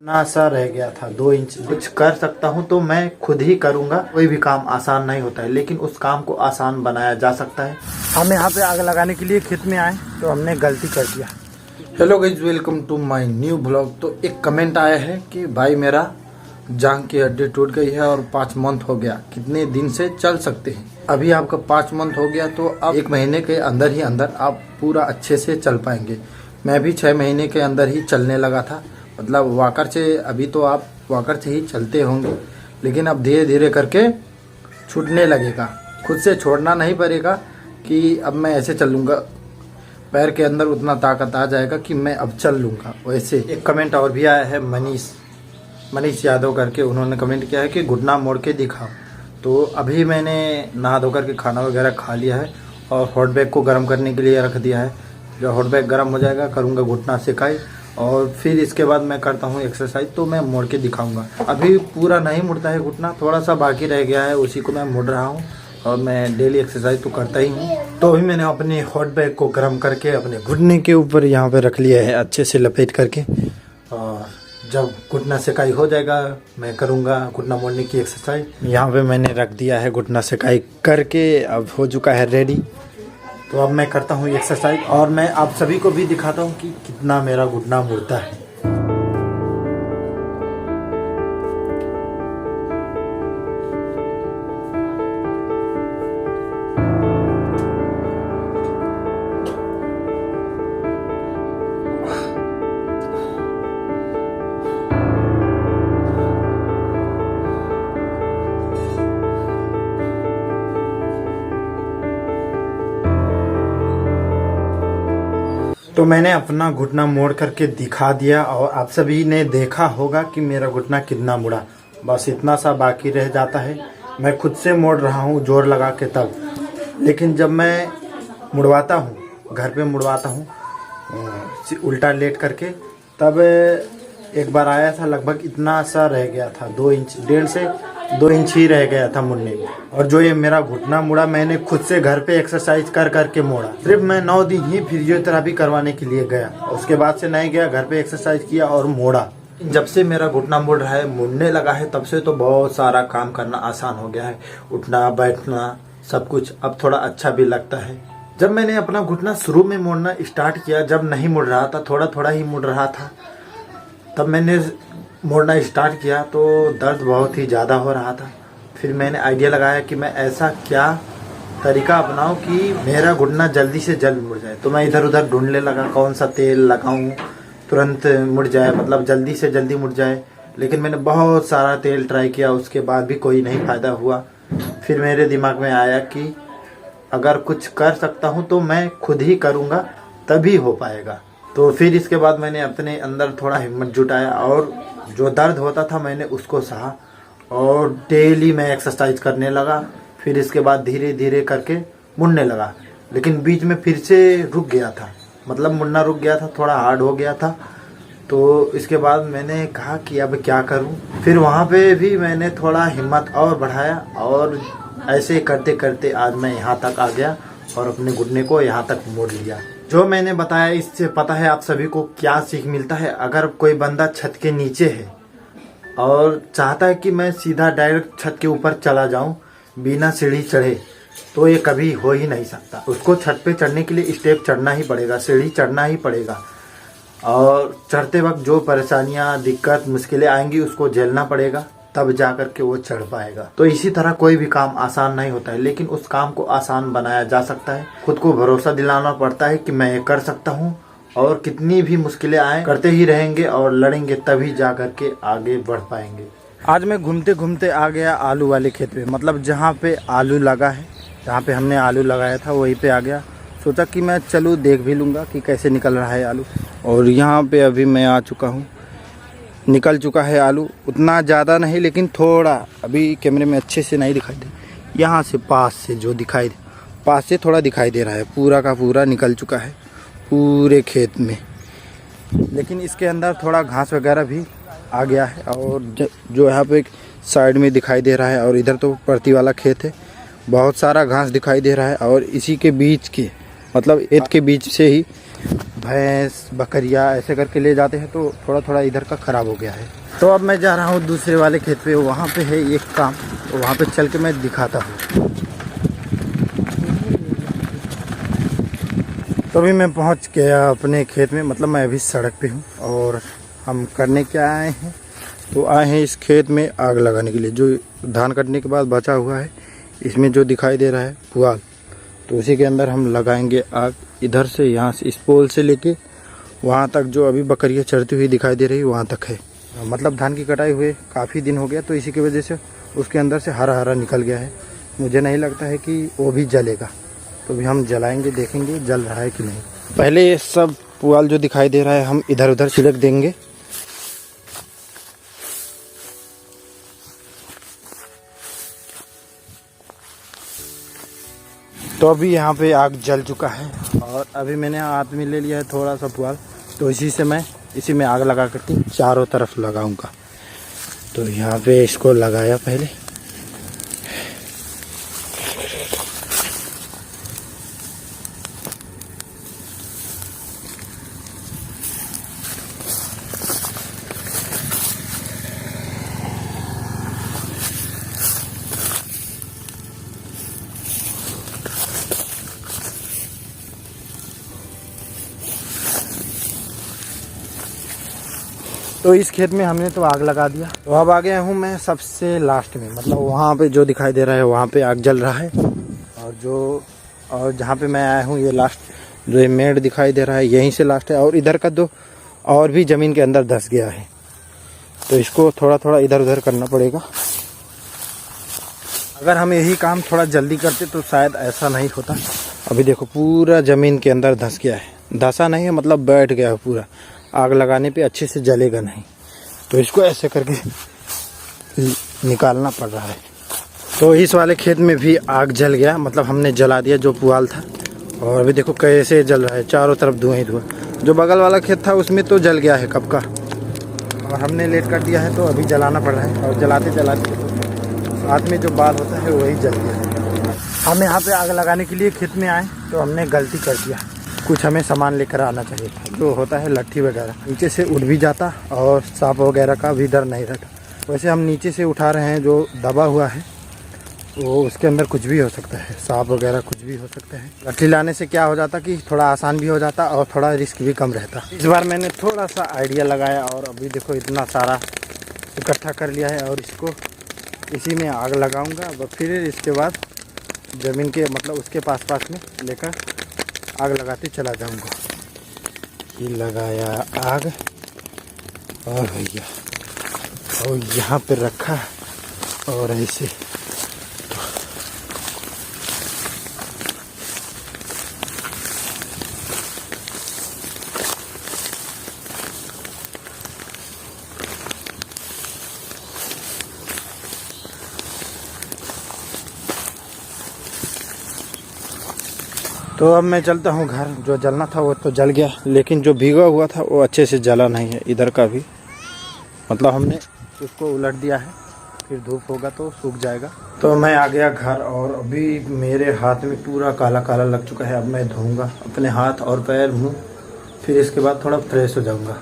ना सा रह गया था 2 इंच। कुछ कर सकता हूँ तो मैं खुद ही करूँगा। कोई भी काम आसान नहीं होता है, लेकिन उस काम को आसान बनाया जा सकता है। हम यहाँ पे आग लगाने के लिए खेत में आए तो हमने गलती कर दिया। Hello guys, welcome to my new blog. तो एक कमेंट आया है कि भाई मेरा जांघ की हड्डी टूट गई है और 5 मंथ हो गया, कितने दिन से चल सकते हैं। अभी आपका 5 मंथ हो गया तो अब 1 महीने के अंदर ही अंदर आप पूरा अच्छे से चल पाएंगे। मैं भी 6 महीने के अंदर ही चलने लगा था, मतलब वॉकर से। अभी तो आप वॉकर से ही चलते होंगे, लेकिन अब धीरे धीरे करके छूटने लगेगा। खुद से छोड़ना नहीं पड़ेगा कि अब मैं ऐसे चलूँगा, पैर के अंदर उतना ताकत आ जाएगा कि मैं अब चल लूँगा। वैसे एक कमेंट और भी आया है, मनीष यादव करके। उन्होंने कमेंट किया है कि घुटना मोड़ के दिखाओ। तो अभी मैंने नहा धो करके खाना वगैरह खा लिया है और हॉट बैग को गर्म करने के लिए रख दिया है। जब हॉट बैग गर्म हो जाएगा करूँगा घुटना सिकाई, और फिर इसके बाद मैं करता हूँ एक्सरसाइज। तो मैं मोड़ के दिखाऊंगा। अभी पूरा नहीं मुड़ता है घुटना, थोड़ा सा बाकी रह गया है, उसी को मैं मोड़ रहा हूँ। और मैं डेली एक्सरसाइज तो करता ही हूँ। तो अभी मैंने अपने हॉट बैग को गर्म करके अपने घुटने के ऊपर यहाँ पे रख लिया है, अच्छे से लपेट करके। और जब घुटना सिकाई हो जाएगा मैं करूँगा घुटना मोड़ने की एक्सरसाइज। यहाँ पे मैंने रख दिया है घुटना सिकाई करके, अब हो चुका है रेडी। तो अब मैं करता हूँ एक्सरसाइज और मैं आप सभी को भी दिखाता हूँ कि कितना मेरा घुटना मुड़ता है। तो मैंने अपना घुटना मोड़ करके दिखा दिया और आप सभी ने देखा होगा कि मेरा घुटना कितना मुड़ा। बस इतना सा बाकी रह जाता है। मैं खुद से मोड़ रहा हूँ जोर लगा के तब, लेकिन जब मैं मुड़वाता हूँ, घर पे मुड़वाता हूँ उल्टा लेट करके, तब एक बार आया था, लगभग इतना सा रह गया था, 2 इंच, 1.5 से 2 इंच ही रह गया था मुड़ने में। और जो ये मेरा घुटना मुड़ा, मैंने खुद से घर पे एक्सरसाइज कर करके मोड़ा। सिर्फ मैं 9 दिन ही फिजियोथेरेपी करवाने के लिए गया, उसके बाद से नहीं गया, घर पे एक्सरसाइज किया और मोड़ा। जब से मेरा घुटना मुड़ रहा है, मुड़ने लगा है, तब से तो बहुत सारा काम करना आसान हो गया है। उठना बैठना सब कुछ अब थोड़ा अच्छा भी लगता है। जब मैंने अपना घुटना शुरू में मोड़ना स्टार्ट किया, जब नहीं मुड़ रहा था, थोड़ा थोड़ा ही मुड़ रहा था, तब मैंने मोड़ना स्टार्ट किया तो दर्द बहुत ही ज़्यादा हो रहा था। फिर मैंने आइडिया लगाया कि मैं ऐसा क्या तरीका अपनाऊं कि मेरा घुटना जल्दी से जल्द मुड़ जाए। तो मैं इधर उधर ढूंढने लगा कौन सा तेल लगाऊं तुरंत मुड़ जाए, मतलब जल्दी से जल्दी मुड़ जाए। लेकिन मैंने बहुत सारा तेल ट्राई किया, उसके बाद भी कोई नहीं फ़ायदा हुआ। फिर मेरे दिमाग में आया कि अगर कुछ कर सकता हूँ तो मैं खुद ही करूँगा, तभी हो पाएगा। तो फिर इसके बाद मैंने अपने अंदर थोड़ा हिम्मत जुटाया और जो दर्द होता था मैंने उसको सहा और डेली मैं एक्सरसाइज करने लगा। फिर इसके बाद धीरे धीरे करके मुड़ने लगा, लेकिन बीच में फिर से रुक गया था, मतलब मुड़ना रुक गया था, थोड़ा हार्ड हो गया था। तो इसके बाद मैंने कहा कि अब क्या करूं। फिर वहाँ पे भी मैंने थोड़ा हिम्मत और बढ़ाया और ऐसे करते करते आज मैं यहाँ तक आ गया और अपने घुटने को यहाँ तक मोड़ लिया। जो मैंने बताया इससे पता है आप सभी को क्या सीख मिलता है। अगर कोई बंदा छत के नीचे है और चाहता है कि मैं सीधा डायरेक्ट छत के ऊपर चला जाऊं बिना सीढ़ी चढ़े, तो ये कभी हो ही नहीं सकता। उसको छत पे चढ़ने के लिए स्टेप चढ़ना ही पड़ेगा, सीढ़ी चढ़ना ही पड़ेगा। और चढ़ते वक्त जो परेशानियां, दिक्कत, मुश्किलें आएंगी उसको झेलना पड़ेगा, तब जा कर के वो चढ़ पाएगा। तो इसी तरह कोई भी काम आसान नहीं होता है, लेकिन उस काम को आसान बनाया जा सकता है। खुद को भरोसा दिलाना पड़ता है कि मैं ये कर सकता हूँ, और कितनी भी मुश्किलें आए करते ही रहेंगे और लड़ेंगे, तभी जा कर के आगे बढ़ पाएंगे। आज मैं घूमते घूमते आ गया आलू वाले खेत पे, मतलब जहाँ पे आलू लगा है, जहाँ पे हमने आलू लगाया था वहीं पे आ गया। सोचा कि मैं चलूँ देख भी लूँगा कि कैसे निकल रहा है आलू। और यहाँ पे अभी मैं आ चुका हूँ, निकल चुका है आलू। उतना ज़्यादा नहीं, लेकिन थोड़ा, अभी कैमरे में अच्छे से नहीं दिखाई दे, यहाँ से पास से जो दिखाई दे, पास से थोड़ा दिखाई दे रहा है। पूरा का पूरा निकल चुका है पूरे खेत में, लेकिन इसके अंदर थोड़ा घास वगैरह भी आ गया है। और जो यहाँ पे एक साइड में दिखाई दे रहा है, और इधर तो परती वाला खेत है, बहुत सारा घास दिखाई दे रहा है। और इसी के बीच के, मतलब खेत के बीच से ही भैंस बकरियां ऐसे करके ले जाते हैं, तो थोड़ा थोड़ा इधर का ख़राब हो गया है। तो अब मैं जा रहा हूँ दूसरे वाले खेत पे, वहाँ पे है एक काम, तो वहाँ पे चल के मैं दिखाता हूँ। तो अभी मैं पहुँच गया अपने खेत में, मतलब मैं अभी सड़क पे हूँ। और हम करने क्या आए हैं, तो आए हैं इस खेत में आग लगाने के लिए। जो धान कटने के बाद बचा हुआ है, इसमें जो दिखाई दे रहा है पुआल, तो उसी के अंदर हम लगाएंगे आग। इधर से यहाँ से इस पोल से लेके वहाँ तक जो अभी बकरियाँ चढ़ती हुई दिखाई दे रही वहाँ तक है। मतलब धान की कटाई हुए काफ़ी दिन हो गया, तो इसी की वजह से उसके अंदर से हरा हरा निकल गया है। मुझे नहीं लगता है कि वो भी जलेगा, तो भी हम जलाएंगे, देखेंगे जल रहा है कि नहीं। पहले ये सब पुआल जो दिखाई दे रहा है हम इधर उधर छिड़क देंगे। तो अभी यहाँ पे आग जल चुका है, और अभी मैंने हाथ में ले लिया है थोड़ा सा पुआल, तो इसी में आग लगा करके चारों तरफ लगाऊंगा। तो यहाँ पे इसको लगाया पहले, तो इस खेत में हमने तो आग लगा दिया। तो अब आ गया हूँ मैं सबसे लास्ट में, मतलब वहाँ पे जो दिखाई दे रहा है वहाँ पे आग जल रहा है। और जहाँ पे मैं आया हूँ ये लास्ट, जो ये मेड़ दिखाई दे रहा है यहीं से लास्ट है। और इधर का दो और भी ज़मीन के अंदर धंस गया है, तो इसको थोड़ा थोड़ा इधर उधर करना पड़ेगा। अगर हम यही काम थोड़ा जल्दी करते तो शायद ऐसा नहीं होता। अभी देखो पूरा ज़मीन के अंदर धंस गया है, धंसा नहीं है मतलब बैठ गया है पूरा। आग लगाने पे अच्छे से जलेगा नहीं, तो इसको ऐसे करके निकालना पड़ रहा है। तो इस वाले खेत में भी आग जल गया, मतलब हमने जला दिया जो पुआल था। और अभी देखो कैसे जल रहा है, चारों तरफ धुआं ही धुआं। जो बगल वाला खेत था उसमें तो जल गया है कब का, और हमने लेट कर दिया है, तो अभी जलाना पड़ रहा है। और जलाते जलाते हाथ में जो बाल होता है वही जल गया। हम यहाँ पे आग लगाने के लिए खेत में आए, तो हमने गलती कर दिया। कुछ हमें सामान लेकर आना चाहिए था, जो होता है लट्ठी वगैरह, नीचे से उड़ भी जाता और सांप वगैरह का भी डर नहीं रहता। वैसे हम नीचे से उठा रहे हैं, जो दबा हुआ है वो उसके अंदर कुछ भी हो सकता है, सांप वगैरह कुछ भी हो सकता है। लट्ठी लाने से क्या हो जाता कि थोड़ा आसान भी हो जाता और थोड़ा रिस्क भी कम रहता। इस बार मैंने थोड़ा सा आइडिया लगाया, और अभी देखो इतना सारा इकट्ठा कर लिया है, और इसको इसी में आग लगाऊंगा। फिर इसके बाद ज़मीन के मतलब उसके पास में लेकर आग लगाते चला जाऊंगा। ये लगाया आग, और भैया और यहाँ पे रखा, और ऐसे तो अब मैं चलता हूँ घर। जो जलना था वो तो जल गया, लेकिन जो भीगा हुआ था वो अच्छे से जला नहीं है। इधर का भी मतलब हमने उसको उलट दिया है, फिर धूप होगा तो सूख जाएगा। तो मैं आ गया घर, और अभी मेरे हाथ में पूरा काला काला लग चुका है। अब मैं धोऊंगा अपने हाथ और पैर, मुँह, फिर इसके बाद थोड़ा फ्रेश हो जाऊंगा।